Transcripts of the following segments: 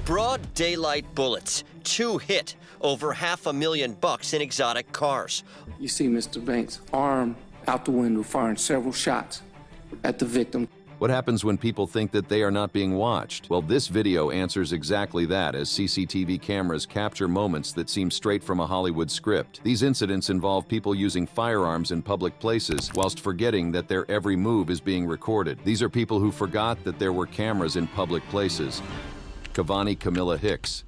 Broad daylight bullets, 2 hit, over $500,000 in exotic cars. You see Mr. Banks' arm out the window firing several shots at the victim. What happens when people think that they are not being watched? Well, this video answers exactly that, as CCTV cameras capture moments that seem straight from a Hollywood script. These incidents involve people using firearms in public places whilst forgetting that their every move is being recorded. These are people who forgot that there were cameras in public places. Camila Hicks.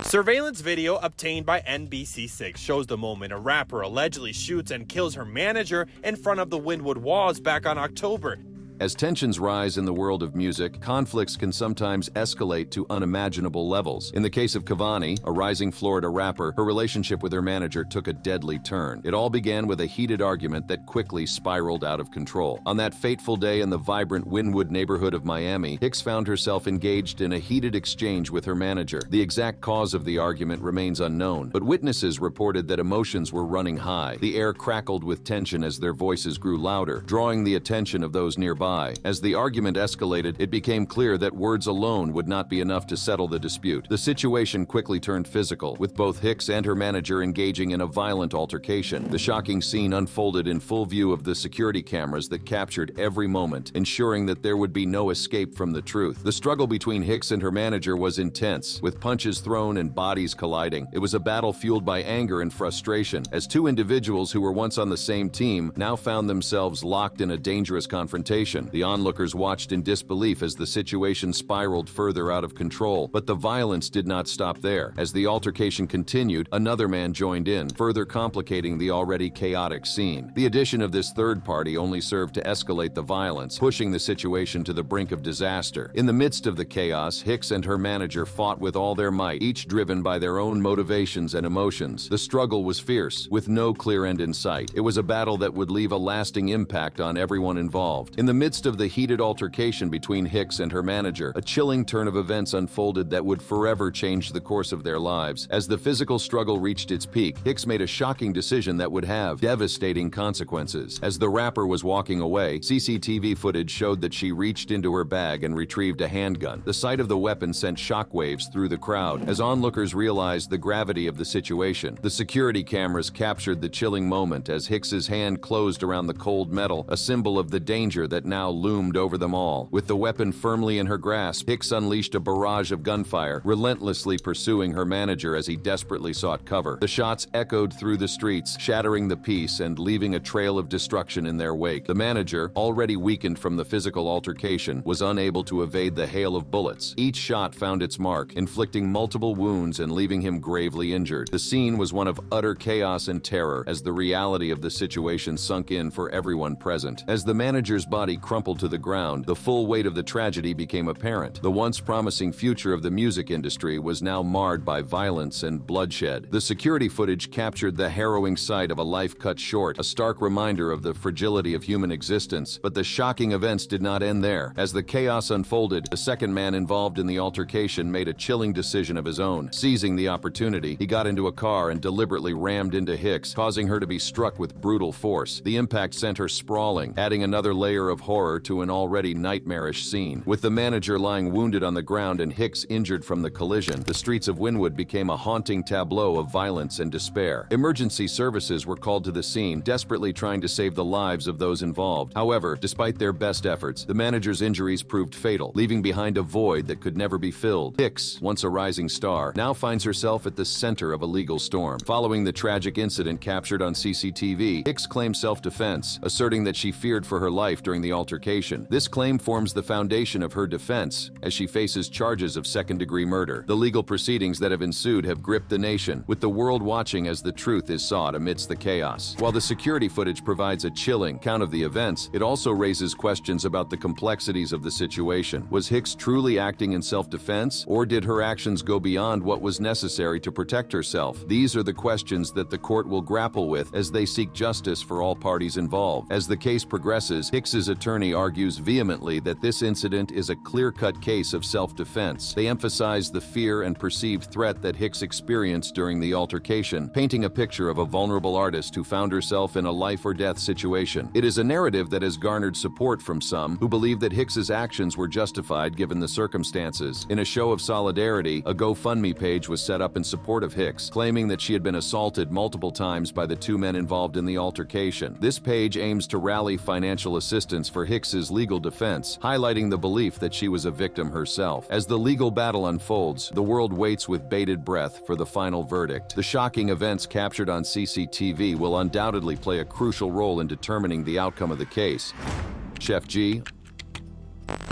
Surveillance video obtained by NBC6 shows the moment a rapper allegedly shoots and kills her manager in front of the Wynwood Walls back on October. As tensions rise in the world of music, conflicts can sometimes escalate to unimaginable levels. In the case of Cavani, a rising Florida rapper, her relationship with her manager took a deadly turn. It all began with a heated argument that quickly spiraled out of control. On that fateful day in the vibrant Wynwood neighborhood of Miami, Hicks found herself engaged in a heated exchange with her manager. The exact cause of the argument remains unknown, but witnesses reported that emotions were running high. The air crackled with tension as their voices grew louder, drawing the attention of those nearby. As the argument escalated, it became clear that words alone would not be enough to settle the dispute. The situation quickly turned physical, with both Hicks and her manager engaging in a violent altercation. The shocking scene unfolded in full view of the security cameras that captured every moment, ensuring that there would be no escape from the truth. The struggle between Hicks and her manager was intense, with punches thrown and bodies colliding. It was a battle fueled by anger and frustration, as two individuals who were once on the same team now found themselves locked in a dangerous confrontation. The onlookers watched in disbelief as the situation spiraled further out of control, but the violence did not stop there. As the altercation continued, another man joined in, further complicating the already chaotic scene. The addition of this third party only served to escalate the violence, pushing the situation to the brink of disaster. In the midst of the chaos, Hicks and her manager fought with all their might, each driven by their own motivations and emotions. The struggle was fierce, with no clear end in sight. It was a battle that would leave a lasting impact on everyone involved. In the midst of the heated altercation between Hicks and her manager, a chilling turn of events unfolded that would forever change the course of their lives. As the physical struggle reached its peak, Hicks made a shocking decision that would have devastating consequences. As the rapper was walking away, CCTV footage showed that she reached into her bag and retrieved a handgun. The sight of the weapon sent shockwaves through the crowd. As onlookers realized the gravity of the situation, the security cameras captured the chilling moment as Hicks's hand closed around the cold metal, a symbol of the danger that now loomed over them all. With the weapon firmly in her grasp, Hicks unleashed a barrage of gunfire, relentlessly pursuing her manager as he desperately sought cover. The shots echoed through the streets, shattering the peace and leaving a trail of destruction in their wake. The manager, already weakened from the physical altercation, was unable to evade the hail of bullets. Each shot found its mark, inflicting multiple wounds and leaving him gravely injured. The scene was one of utter chaos and terror as the reality of the situation sunk in for everyone present. As the manager's body crumpled to the ground, the full weight of the tragedy became apparent. The once promising future of the music industry was now marred by violence and bloodshed. The security footage captured the harrowing sight of a life cut short, a stark reminder of the fragility of human existence. But the shocking events did not end there. As the chaos unfolded, the second man involved in the altercation made a chilling decision of his own. Seizing the opportunity, he got into a car and deliberately rammed into Hicks, causing her to be struck with brutal force. The impact sent her sprawling, adding another layer of horror to an already nightmarish scene. With the manager lying wounded on the ground and Hicks injured from the collision, the streets of Wynwood became a haunting tableau of violence and despair. Emergency services were called to the scene, desperately trying to save the lives of those involved. However, despite their best efforts, the manager's injuries proved fatal, leaving behind a void that could never be filled. Hicks, once a rising star, now finds herself at the center of a legal storm. Following the tragic incident captured on CCTV, Hicks claimed self-defense, asserting that she feared for her life during the altercation. This claim forms the foundation of her defense as she faces charges of second-degree murder. The legal proceedings that have ensued have gripped the nation, with the world watching as the truth is sought amidst the chaos. While the security footage provides a chilling account of the events, it also raises questions about the complexities of the situation. Was Hicks truly acting in self-defense, or did her actions go beyond what was necessary to protect herself? These are the questions that the court will grapple with as they seek justice for all parties involved. As the case progresses, Hicks's attorney attorney argues vehemently that this incident is a clear-cut case of self-defense. They emphasize the fear and perceived threat that Hicks experienced during the altercation, painting a picture of a vulnerable artist who found herself in a life-or-death situation. It is a narrative that has garnered support from some who believe that Hicks's actions were justified given the circumstances. In a show of solidarity, a GoFundMe page was set up in support of Hicks, claiming that she had been assaulted multiple times by the two men involved in the altercation. This page aims to rally financial assistance for Hicks's legal defense, highlighting the belief that she was a victim herself. As the legal battle unfolds, the world waits with bated breath for the final verdict. The shocking events captured on CCTV will undoubtedly play a crucial role in determining the outcome of the case. Chef G.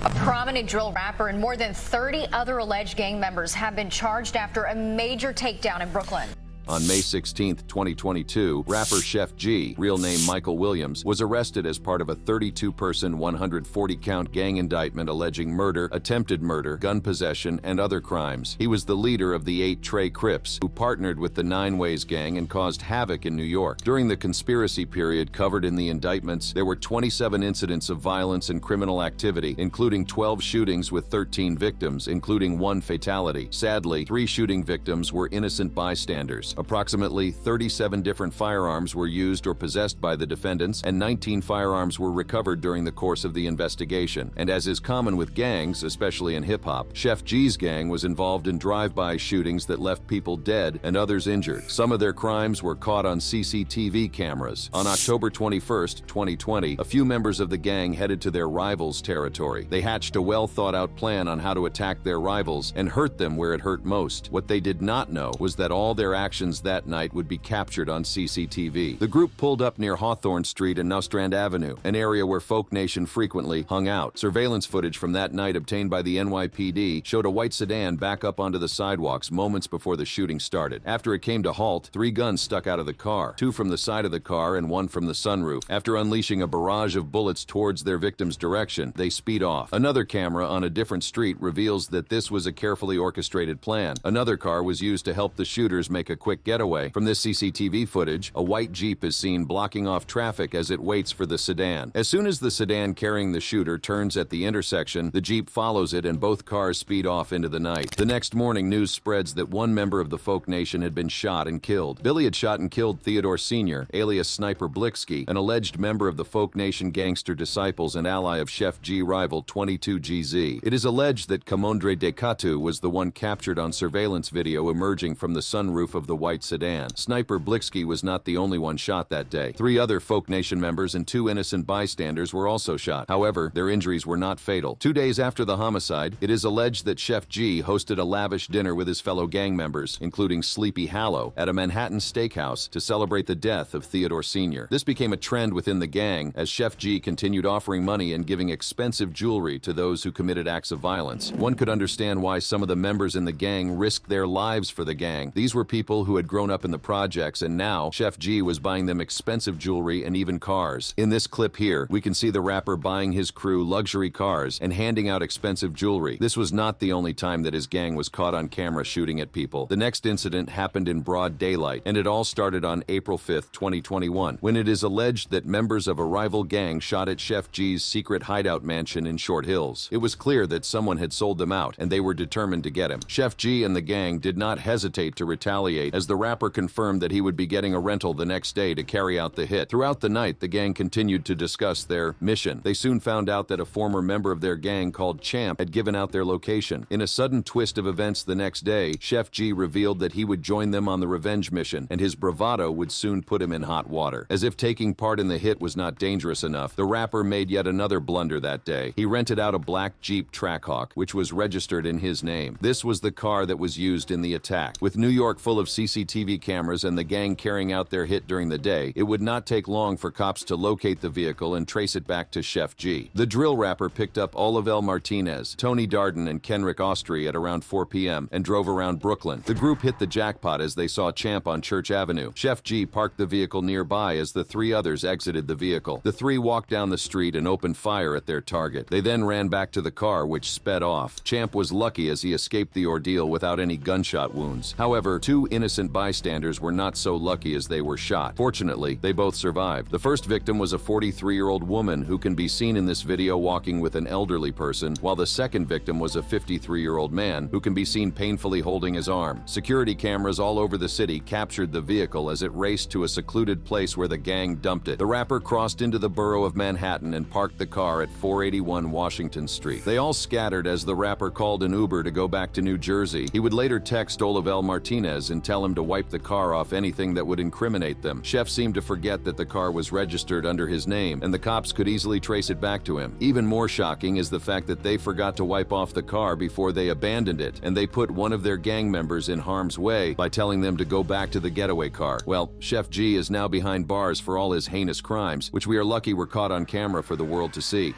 A prominent drill rapper and more than 30 other alleged gang members have been charged after a major takedown in Brooklyn. On May 16, 2022, rapper Chef G, real name Michael Williams, was arrested as part of a 32-person, 140-count gang indictment alleging murder, attempted murder, gun possession, and other crimes. He was the leader of the 8 Trey Crips, who partnered with the Nine Ways gang and caused havoc in New York. During the conspiracy period covered in the indictments, there were 27 incidents of violence and criminal activity, including 12 shootings with 13 victims, including 1 fatality. Sadly, 3 shooting victims were innocent bystanders. Approximately 37 different firearms were used or possessed by the defendants, and 19 firearms were recovered during the course of the investigation. And as is common with gangs, especially in hip-hop, Chef G's gang was involved in drive-by shootings that left people dead and others injured. Some of their crimes were caught on CCTV cameras. On October 21, 2020, a few members of the gang headed to their rivals' territory. They hatched a well-thought-out plan on how to attack their rivals and hurt them where it hurt most. What they did not know was that all their actions that night would be captured on CCTV. The group pulled up near Hawthorne Street and Nostrand Avenue, an area where Folk Nation frequently hung out. Surveillance footage from that night obtained by the NYPD showed a white sedan back up onto the sidewalks moments before the shooting started. After it came to halt, 3 guns stuck out of the car, 2 from the side of the car and 1 from the sunroof. After unleashing a barrage of bullets towards their victim's direction, they speed off. Another camera on a different street reveals that this was a carefully orchestrated plan. Another car was used to help the shooters make a quick getaway. From this CCTV footage, a white Jeep is seen blocking off traffic as it waits for the sedan. As soon as the sedan carrying the shooter turns at the intersection, the Jeep follows it and both cars speed off into the night. The next morning, news spreads that one member of the Folk Nation had been shot and killed. Billy had shot and killed Theodore Sr., alias Sniper Blixky, an alleged member of the Folk Nation gangster disciples and ally of Chef G rival 22GZ. It is alleged that Kamondre Dekatu was the one captured on surveillance video emerging from the sunroof of the white sedan. Sniper Blixky was not the only one shot that day. 3 other Folk Nation members and 2 innocent bystanders were also shot. However, their injuries were not fatal. 2 days after the homicide, it is alleged that Chef G hosted a lavish dinner with his fellow gang members, including Sleepy Hallow, at a Manhattan steakhouse to celebrate the death of Theodore Sr. This became a trend within the gang as Chef G continued offering money and giving expensive jewelry to those who committed acts of violence. One could understand why some of the members in the gang risked their lives for the gang. These were people who had grown up in the projects, and now Chef G was buying them expensive jewelry and even cars. In this clip here, we can see the rapper buying his crew luxury cars and handing out expensive jewelry. This was not the only time that his gang was caught on camera shooting at people. The next incident happened in broad daylight, and it all started on April 5, 2021, when it is alleged that members of a rival gang shot at Chef G's secret hideout mansion in Short Hills. It was clear that someone had sold them out, and they were determined to get him. Chef G and the gang did not hesitate to retaliate, as the rapper confirmed that he would be getting a rental the next day to carry out the hit. Throughout the night, the gang continued to discuss their mission. They soon found out that a former member of their gang called Champ had given out their location. In a sudden twist of events the next day, Chef G revealed that he would join them on the revenge mission, and his bravado would soon put him in hot water. As if taking part in the hit was not dangerous enough, the rapper made yet another blunder that day. He rented out a black Jeep Trackhawk, which was registered in his name. This was the car that was used in the attack. With New York full of CCTV cameras and the gang carrying out their hit during the day, it would not take long for cops to locate the vehicle and trace it back to Chef G. The drill rapper picked up Olivel Martinez, Tony Darden, and Kenrick Austri at around 4 p.m. and drove around Brooklyn. The group hit the jackpot as they saw Champ on Church Avenue. Chef G parked the vehicle nearby as the 3 others exited the vehicle. The 3 walked down the street and opened fire at their target. They then ran back to the car, which sped off. Champ was lucky as he escaped the ordeal without any gunshot wounds. However, 2 innocent innocent bystanders were not so lucky as they were shot. Fortunately, they both survived. The first victim was a 43-year-old woman who can be seen in this video walking with an elderly person, while the second victim was a 53-year-old man who can be seen painfully holding his arm. Security cameras all over the city captured the vehicle as it raced to a secluded place where the gang dumped it. The rapper crossed into the borough of Manhattan and parked the car at 481 Washington Street. They all scattered as the rapper called an Uber to go back to New Jersey. He would later text Olivel Martinez and tell him to wipe the car off anything that would incriminate them. Chef seemed to forget that the car was registered under his name, and the cops could easily trace it back to him. Even more shocking is the fact that they forgot to wipe off the car before they abandoned it, and they put one of their gang members in harm's way by telling them to go back to the getaway car. Well, Chef G is now behind bars for all his heinous crimes, which we are lucky were caught on camera for the world to see.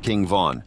King Von.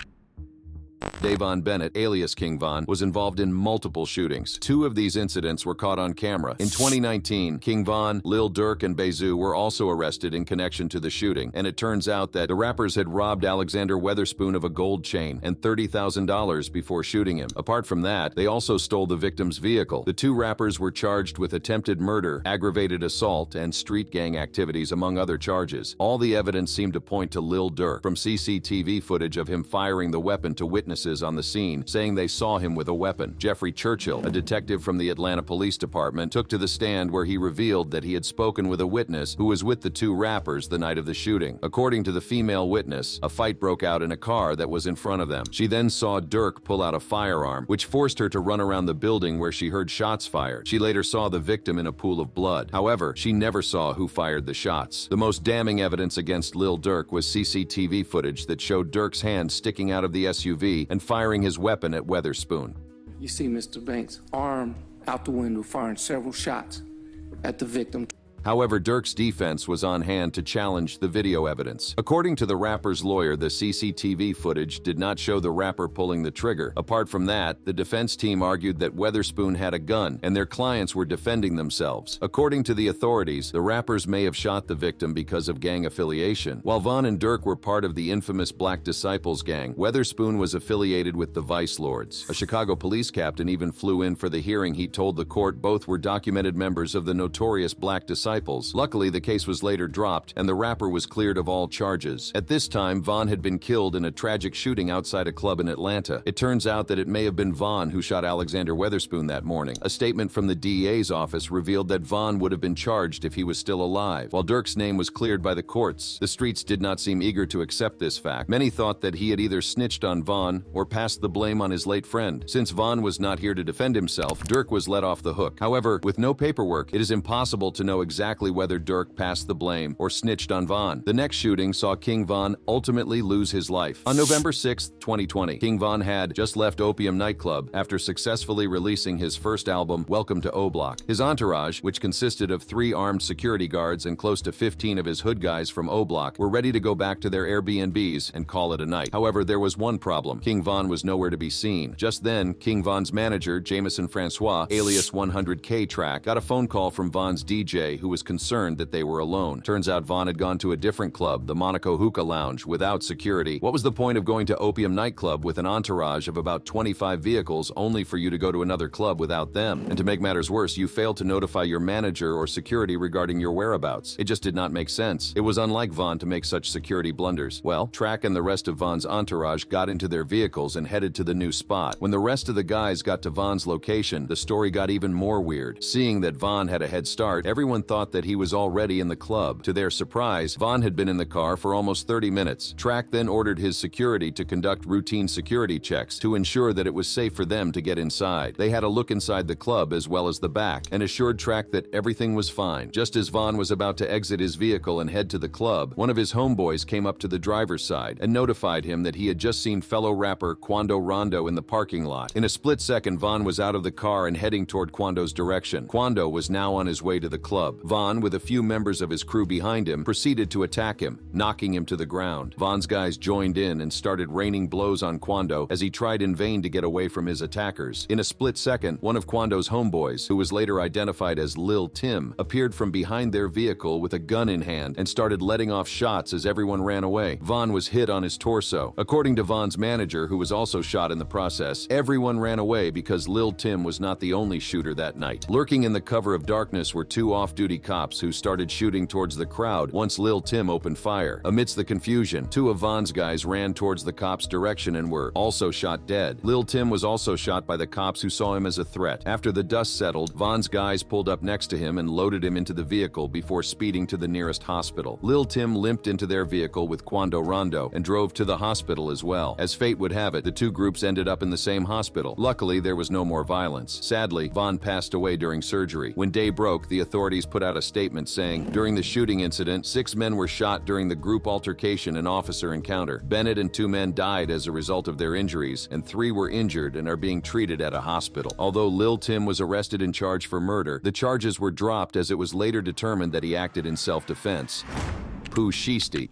Davon Bennett, alias King Von, was involved in multiple shootings. 2 of these incidents were caught on camera. In 2019, King Von, Lil Durk, and Bezu were also arrested in connection to the shooting, and it turns out that the rappers had robbed Alexander Weatherspoon of a gold chain and $30,000 before shooting him. Apart from that, they also stole the victim's vehicle. The 2 rappers were charged with attempted murder, aggravated assault, and street gang activities, among other charges. All the evidence seemed to point to Lil Durk, from CCTV footage of him firing the weapon to witnesses on the scene, saying they saw him with a weapon. Jeffrey Churchill, a detective from the Atlanta Police Department, took to the stand where he revealed that he had spoken with a witness who was with the 2 rappers the night of the shooting. According to the female witness, a fight broke out in a car that was in front of them. She then saw Durk pull out a firearm, which forced her to run around the building where she heard shots fired. She later saw the victim in a pool of blood. However, she never saw who fired the shots. The most damning evidence against Lil Durk was CCTV footage that showed Durk's hand sticking out of the SUV and firing his weapon at Weatherspoon. You see Mr. Banks' arm out the window firing several shots at the victim. However, Durk's defense was on hand to challenge the video evidence. According to the rapper's lawyer, the CCTV footage did not show the rapper pulling the trigger. Apart from that, the defense team argued that Weatherspoon had a gun and their clients were defending themselves. According to the authorities, the rappers may have shot the victim because of gang affiliation. While Von and Durk were part of the infamous Black Disciples gang, Weatherspoon was affiliated with the Vice Lords. A Chicago police captain even flew in for the hearing. He told the court both were documented members of the notorious Black Disciples. Luckily, the case was later dropped, and the rapper was cleared of all charges. At this time, Von had been killed in a tragic shooting outside a club in Atlanta. It turns out that it may have been Von who shot Alexander Weatherspoon that morning. A statement from the DEA's office revealed that Von would have been charged if he was still alive. While Durk's name was cleared by the courts, the streets did not seem eager to accept this fact. Many thought that he had either snitched on Von or passed the blame on his late friend. Since Von was not here to defend himself, Durk was let off the hook. However, with no paperwork, it is impossible to know exactly whether Durk passed the blame or snitched on Von. The next shooting saw King Von ultimately lose his life. On November 6, 2020, King Von had just left Opium nightclub after successfully releasing his first album, Welcome to O Block. His entourage, which consisted of 3 armed security guards and close to 15 of his hood guys from O Block, were ready to go back to their Airbnbs and call it a night. However, there was one problem. King Von was nowhere to be seen. Just then, King Von's manager, Jameson Francois, alias 100K Track, got a phone call from Von's DJ, who was concerned that they were alone. Turns out Von had gone to a different club, the Monaco Hookah Lounge, without security. What was the point of going to Opium nightclub with an entourage of about 25 vehicles only for you to go to another club without them? And to make matters worse, you failed to notify your manager or security regarding your whereabouts. It just did not make sense. It was unlike Von to make such security blunders. Well, Track and the rest of Von's entourage got into their vehicles and headed to the new spot. When the rest of the guys got to Von's location, the story got even more weird. Seeing that Von had a head start, everyone thought that he was already in the club. To their surprise, Von had been in the car for almost 30 minutes. Track then ordered his security to conduct routine security checks to ensure that it was safe for them to get inside. They had a look inside the club as well as the back and assured Track that everything was fine. Just as Von was about to exit his vehicle and head to the club, one of his homeboys came up to the driver's side and notified him that he had just seen fellow rapper Quando Rondo in the parking lot. In a split second, Von was out of the car and heading toward Quando's direction. Quando was now on his way to the club. Vaughn, with a few members of his crew behind him, proceeded to attack him, knocking him to the ground. Vaughn's guys joined in and started raining blows on Quando as he tried in vain to get away from his attackers. In a split second, one of Quando's homeboys, who was later identified as Lil Tim, appeared from behind their vehicle with a gun in hand and started letting off shots as everyone ran away. Vaughn was hit on his torso. According to Vaughn's manager, who was also shot in the process, everyone ran away because Lil Tim was not the only shooter that night. Lurking in the cover of darkness were two off-duty cops who started shooting towards the crowd once Lil Tim opened fire. Amidst the confusion, two of Vaughn's guys ran towards the cops' direction and were also shot dead. Lil Tim was also shot by the cops who saw him as a threat. After the dust settled, Vaughn's guys pulled up next to him and loaded him into the vehicle before speeding to the nearest hospital. Lil Tim limped into their vehicle with Quando Rondo and drove to the hospital as well. As fate would have it, the two groups ended up in the same hospital. Luckily, there was no more violence. Sadly, Vaughn passed away during surgery. When day broke, the authorities put out a statement saying, during the shooting incident, 6 men were shot during the group altercation and officer encounter. Bennett and 2 men died as a result of their injuries, and 3 were injured and are being treated at a hospital. Although Lil Tim was arrested and charged for murder, the charges were dropped as it was later determined that he acted in self-defense. Pooh Shiesty.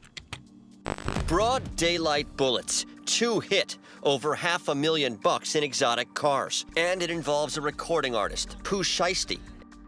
Broad daylight bullets, 2 hit, over $500,000 in exotic cars. And it involves a recording artist, Pooh Shiesty.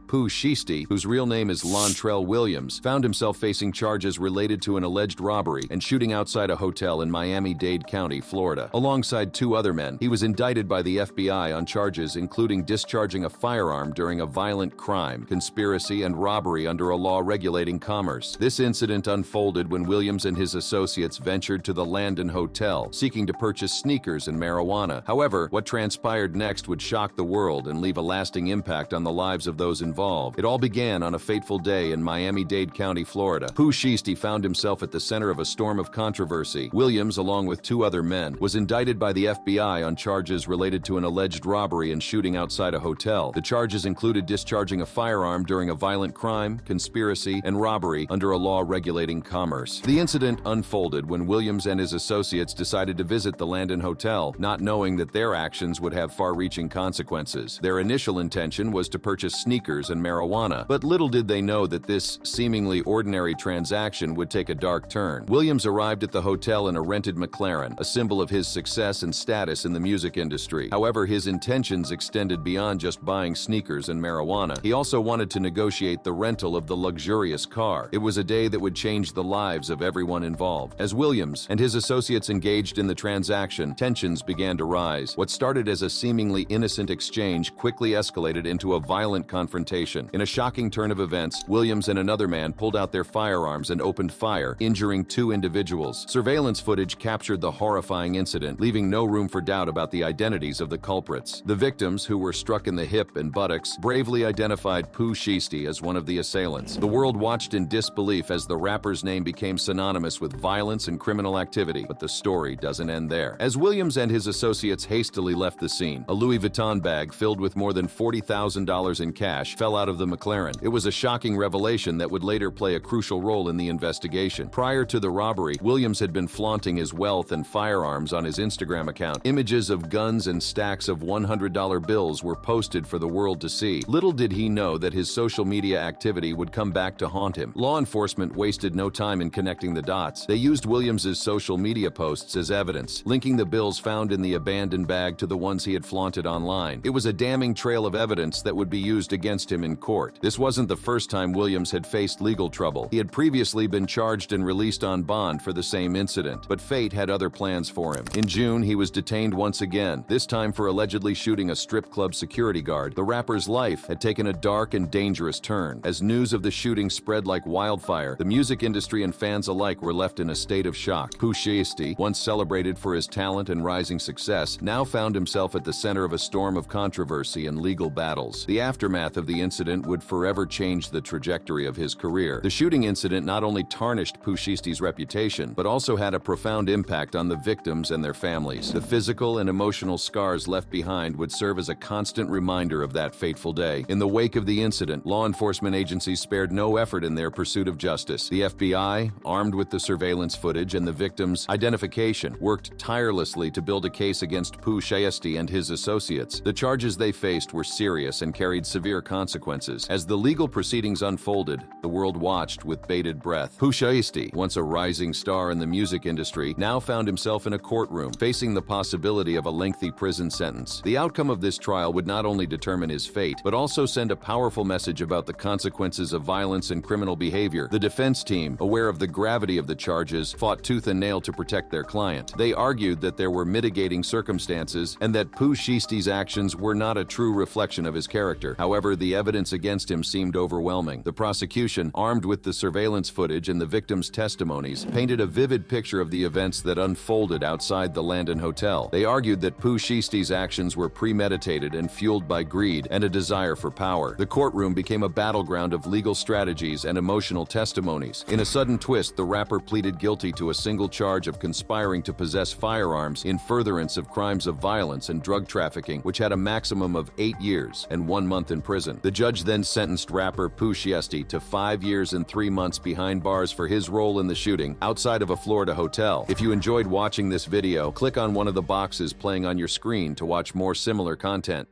Pooh Shiesty, whose real name is Lontrell Williams, found himself facing charges related to an alleged robbery and shooting outside a hotel in Miami-Dade County, Florida. Alongside 2 other men, he was indicted by the FBI on charges including discharging a firearm during a violent crime, conspiracy, and robbery under a law regulating commerce. This incident unfolded when Williams and his associates ventured to the Landon Hotel, seeking to purchase sneakers and marijuana. However, what transpired next would shock the world and leave a lasting impact on the lives of those involved. It all began on a fateful day in Miami-Dade County, Florida. Pooh Shiesty found himself at the center of a storm of controversy. Williams, along with 2 other men, was indicted by the FBI on charges related to an alleged robbery and shooting outside a hotel. The charges included discharging a firearm during a violent crime, conspiracy, and robbery under a law regulating commerce. The incident unfolded when Williams and his associates decided to visit the Landon Hotel, not knowing that their actions would have far-reaching consequences. Their initial intention was to purchase sneakers and marijuana, but little did they know that this seemingly ordinary transaction would take a dark turn. Williams arrived at the hotel in a rented McLaren, a symbol of his success and status in the music industry. However, his intentions extended beyond just buying sneakers and marijuana. He also wanted to negotiate the rental of the luxurious car. It was a day that would change the lives of everyone involved. As Williams and his associates engaged in the transaction, tensions began to rise. What started as a seemingly innocent exchange quickly escalated into a violent confrontation. In a shocking turn of events, Williams and another man pulled out their firearms and opened fire, injuring 2 individuals. Surveillance footage captured the horrifying incident, leaving no room for doubt about the identities of the culprits. The victims, who were struck in the hip and buttocks, bravely identified Pooh Shiesty as one of the assailants. The world watched in disbelief as the rapper's name became synonymous with violence and criminal activity, but the story doesn't end there. As Williams and his associates hastily left the scene, a Louis Vuitton bag filled with more than $40,000 in cash fell out of the McLaren. It was a shocking revelation that would later play a crucial role in the investigation. Prior to the robbery, Williams had been flaunting his wealth and firearms on his Instagram account. Images of guns and stacks of $100 bills were posted for the world to see. Little did he know that his social media activity would come back to haunt him. Law enforcement wasted no time in connecting the dots. They used Williams's social media posts as evidence, linking the bills found in the abandoned bag to the ones he had flaunted online. It was a damning trail of evidence that would be used against him in court. This wasn't the first time Williams had faced legal trouble. He had previously been charged and released on bond for the same incident, but fate had other plans for him. In June, he was detained once again, this time for allegedly shooting a strip club security guard. The rapper's life had taken a dark and dangerous turn. As news of the shooting spread like wildfire, the music industry and fans alike were left in a state of shock. Pooh Shiesty, once celebrated for his talent and rising success, now found himself at the center of a storm of controversy and legal battles. The aftermath of the incident would forever change the trajectory of his career. The shooting incident not only tarnished Pooh Shiesty's reputation, but also had a profound impact on the victims and their families. The physical and emotional scars left behind would serve as a constant reminder of that fateful day. In the wake of the incident, law enforcement agencies spared no effort in their pursuit of justice. The FBI, armed with the surveillance footage and the victims' identification, worked tirelessly to build a case against Pooh Shiesty and his associates. The charges they faced were serious and carried severe consequences. consequences. As the legal proceedings unfolded, the world watched with bated breath. Pooh Shiesty, once a rising star in the music industry, now found himself in a courtroom, facing the possibility of a lengthy prison sentence. The outcome of this trial would not only determine his fate, but also send a powerful message about the consequences of violence and criminal behavior. The defense team, aware of the gravity of the charges, fought tooth and nail to protect their client. They argued that there were mitigating circumstances and that Pooh Shiesty's actions were not a true reflection of his character. However, the evidence against him seemed overwhelming. The prosecution, armed with the surveillance footage and the victims' testimonies, painted a vivid picture of the events that unfolded outside the Landon Hotel. They argued that Pooh Shiesty's actions were premeditated and fueled by greed and a desire for power. The courtroom became a battleground of legal strategies and emotional testimonies. In a sudden twist, the rapper pleaded guilty to a single charge of conspiring to possess firearms in furtherance of crimes of violence and drug trafficking, which had a maximum of 8 years and 1 month in prison. The judge then sentenced rapper Pooh Shiesty to 5 years and 3 months behind bars for his role in the shooting outside of a Florida hotel. If you enjoyed watching this video, click on one of the boxes playing on your screen to watch more similar content.